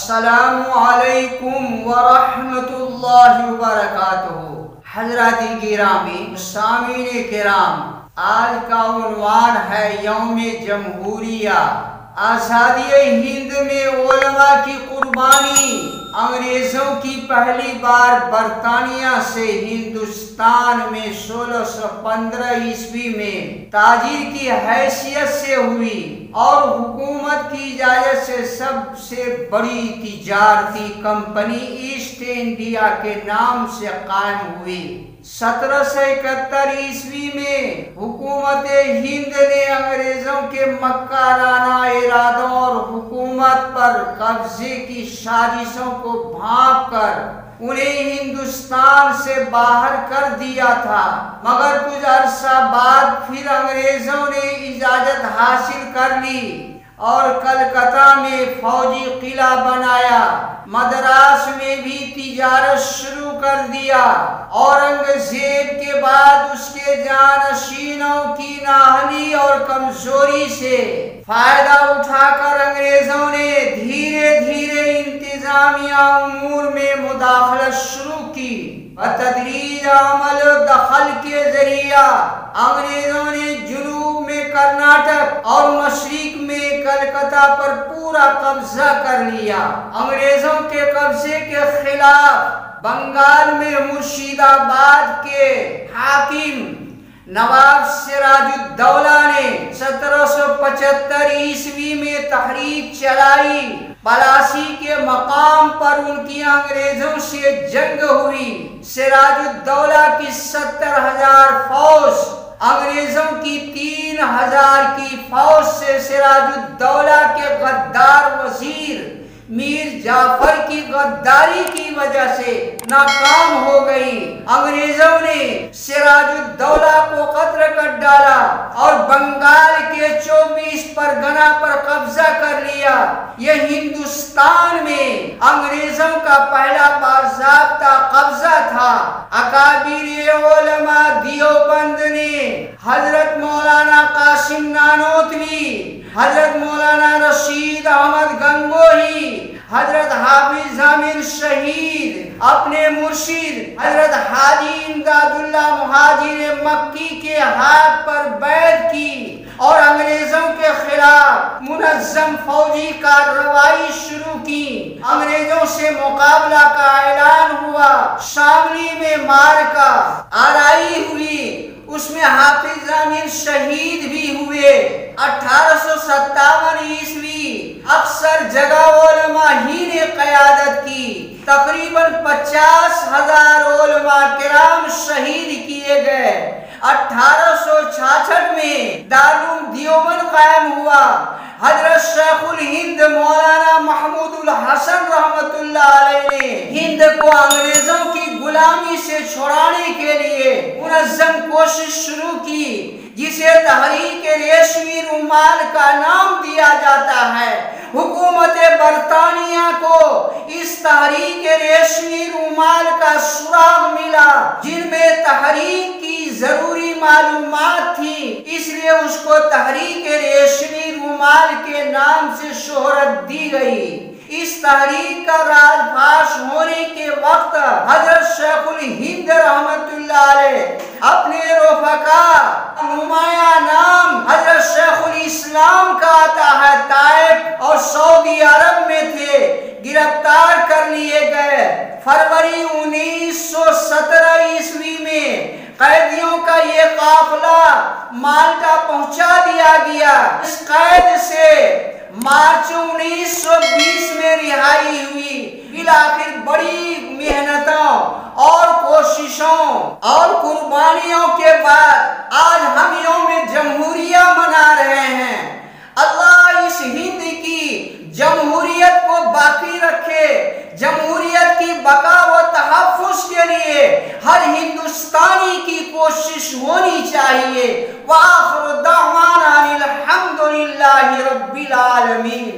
अस्सलामु अलैकुम वरहमतुल्लाहि वबरकातुहू। हज़रात गिरामी सामीन किराम, आज का उन्वान है यौम जमहूरिया, आज़ादी हिंद में उलमा की कुर्बानी। अंग्रेजों की पहली बार बरतानिया से हिंदुस्तान में 1615 ईस्वी में ताजिर की हैसियत से हुई और हुकूमत की इजाजत से सबसे बड़ी तिजारती कंपनी ईस्ट इंडिया के नाम से कायम हुई। 1771 ईस्वी में हुकूमत हिंद ने अंग्रेजों के मक्काराना इरादों और हुकूमत पर कब्जे की साजिशों को भांप कर उन्हें हिंदुस्तान से बाहर कर दिया था, मगर कुछ अरसा बाद फिर अंग्रेजों ने इजाजत हासिल कर ली और कलकत्ता में फौजी किला बनाया। मद्रास में भी तिजारत शुरू कर दिया। औरंगजेब के बाद उसके जानशीनों की नाहली और कमजोरी से फायदा उठाकर अंग्रेजों ने धीरे धीरे इंतजामिया उमूर में मुदाखलत शुरू की। बतदरीज अमल दखल के जरिया अंग्रेजों ने जुनूब में कर्नाटक और मशरिक में कलकत्ता पर पूरा कब्जा कर लिया। अंग्रेजों के कब्जे के खिलाफ बंगाल में मुर्शिदाबाद के हाकिम नवाब सिराजुद्दौला ने 1775 ईस्वी में तहरीक चलाई। पलासी के मकाम पर उनकी अंग्रेजों से जंग हुई। सिराजुद्दौला की 70,000 फौज अंग्रेजों की 3,000 की फौज से सिराजुद्दौला के गद्दार वजीर मीर जाफर की गद्दारी की वजह से नाकाम हो गई। अंग्रेजों ने सिराजुद्दौला को कत्ल कर डाला और बंगाल के 24 परगना पर कब्जा कर लिया। यह हिंदुस्तान में अंग्रेजों का पहला बाज़ाब्ता कब्जा था। अकाबिर उलमा देवबंद ने हजरत मौलाना कासिम नानोतवी, हजरत मौलाना रशीद अहमद गंगोही, हजरत हाफिज जामिर शहीद अपने मुर्शिद हजरत हाजी इमदादुल्लाह मुहाजिर मक्की के हाथ पर बैत की और अंग्रेजों के खिलाफ मुनज़्ज़म फौजी कार्रवाई शुरू की। अंग्रेजों से मुकाबला का ऐलान हुआ। शामली में मारका आराई हुई, उसमें हाफिज जामिर शहीद भी हुए। 1857 ईस्वी अक्सर जगह उलमा ही ने क़यादत की। तकरीबन 50,000 उलमा किराम शहीद किए गए। 1866 में दारुल देवबंद कायम हुआ। हजरत शेखुल हिंद मौलाना महमूदुल हसन रहमतुल्लाह अलैह ने हिंद को अंग्रेजों की गुलामी से छुड़ाने के लिए मुनज़्ज़म कोशिश शुरू की, जिसे तहरीक रेशमी रुमाल का नाम दिया जाता है। हुकूमत बरतानिया को इस तहरीक रेशमी रुमाल का सुराग मिला, जिनमें तहरीक की जरूरी मालूमात थी, इसलिए उसको तहरीक रेशमी रुमाल के नाम से शोहरत दी गई। इस तहरीक का राजफाश होने के वक्त हजरत शेखुल हिंद रहमतुल्लाह अलैह अपने रोफका नुमाया नाम हजरत शेखुल इस्लाम का आता है ताइफ और सऊदी अरब में थे, गिरफ्तार कर लिए गए। फरवरी 1917 ईस्वी में कैदियों का ये काफिला माल्टा पहुंचा दिया गया। इस कैद से मार्च 1920 में रिहाई हुई। फिर बड़ी मेहनतों और कोशिशों और कुर्बानियों के बाद आज हम यौम जमहूरिया मना रहे हैं। अल्लाह इस हिंद की जमहूरियत को बाकी रखे। जमहूरियत की बका व तहफ़्फ़ुज़ के लिए हर हिंदुस्तानी की कोशिश होनी चाहिए। व आखिर दावाना अनिल हम्दुलिल्लाहि रब्बिल आलमीन।